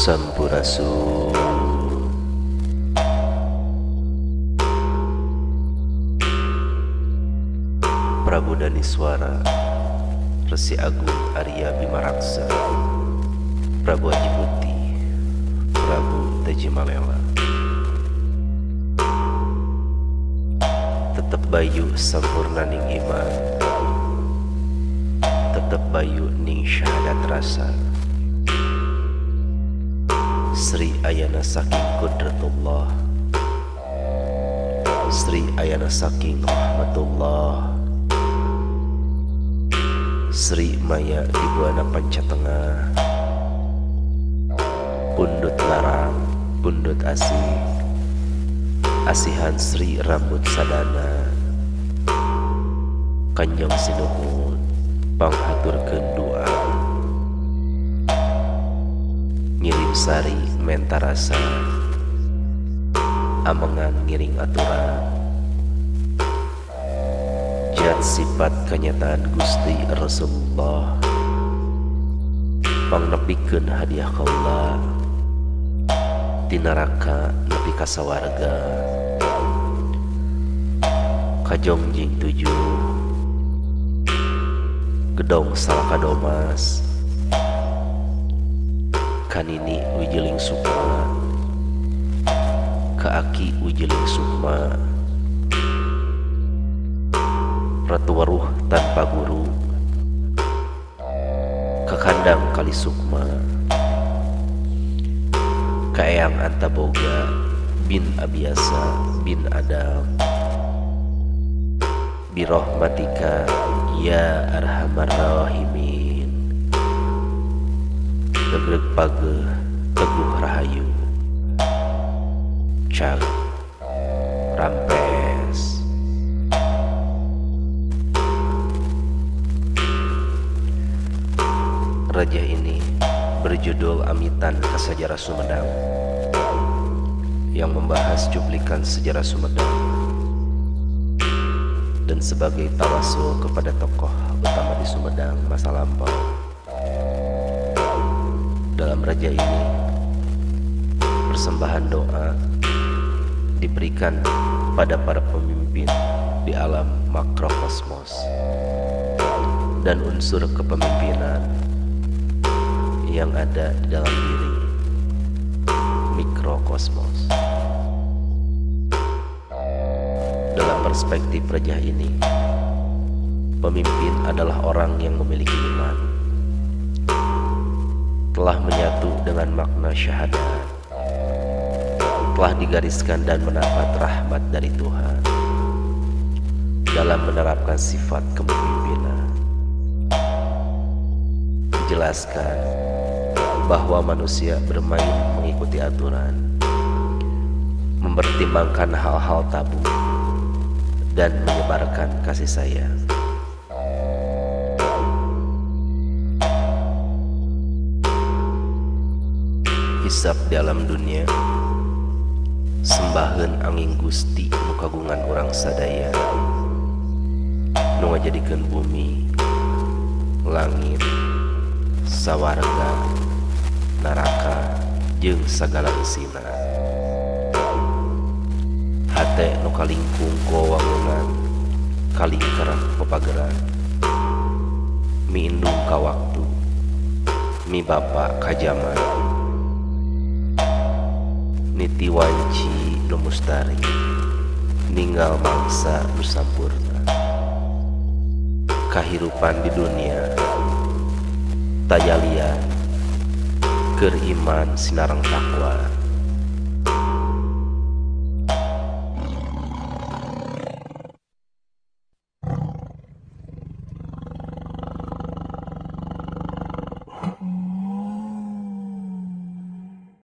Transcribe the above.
Sampurasun. Prabu Daniswara Resi Agung Arya Bimaraksa, Prabu Aji Putih, Prabu Tajimalela. Tetep bayu sampurna ning iman, tetep bayu ning syahadat rasa. Sri ayana saking kudratullah, Sri ayana saking rahmatullah, Sri maya di buana pancatengah, pundut larang, pundut asih, asihan Sri rambut sadana, kanjong sinuhun panghaturkeun doa, ngirim sari menta rasa, amengan ngiring aturan, jat sifat kenyataan Gusti Rasulullah, pangnepikeun hadiah kaula ti neraka nepi ka sawarga, kajongjing 7 gedong salakadomas, kanini wijiling sukma, kaaki wijiling sukma, ratu waruh tanpa guru, kakandang kali sukma, kaeyang antaboga bin Abiasa bin Adam, birohmatika ya arhamar rahimin, tegreg pageh teguh rahayu, cag rampes. Raja ini berjudul Amitan ke Sejarah Sumedang, yang membahas cuplikan sejarah Sumedang dan sebagai tawasul kepada tokoh utama di Sumedang masa lampau. Dalam raja ini, persembahan doa diberikan pada para pemimpin di alam makrokosmos dan unsur kepemimpinan yang ada di dalam diri mikrokosmos. Dalam perspektif raja ini, pemimpin adalah orang yang memiliki iman, telah menyatu dengan makna syahadat, telah digariskan dan mendapat rahmat dari Tuhan dalam menerapkan sifat kepemimpinan. Dijelaskan bahwa manusia bermain mengikuti aturan, mempertimbangkan hal-hal tabu, dan menyebarkan kasih sayang. Hisab di alam dunia, sembaheun angin Gusti nu kagungan urang sadaya, nu ngajadikeun bumi, langit, sawarga, neraka jeung sagala isina. Hate nu kalingkung ku wangunan, kalingker pepageran, mi indung ka waktu, mi bapa ka jaman, niti wanci nu mustari, ninggal mangsa nu sampurna. Kahirupan di dunia tajalian keur iman sinareng takwa,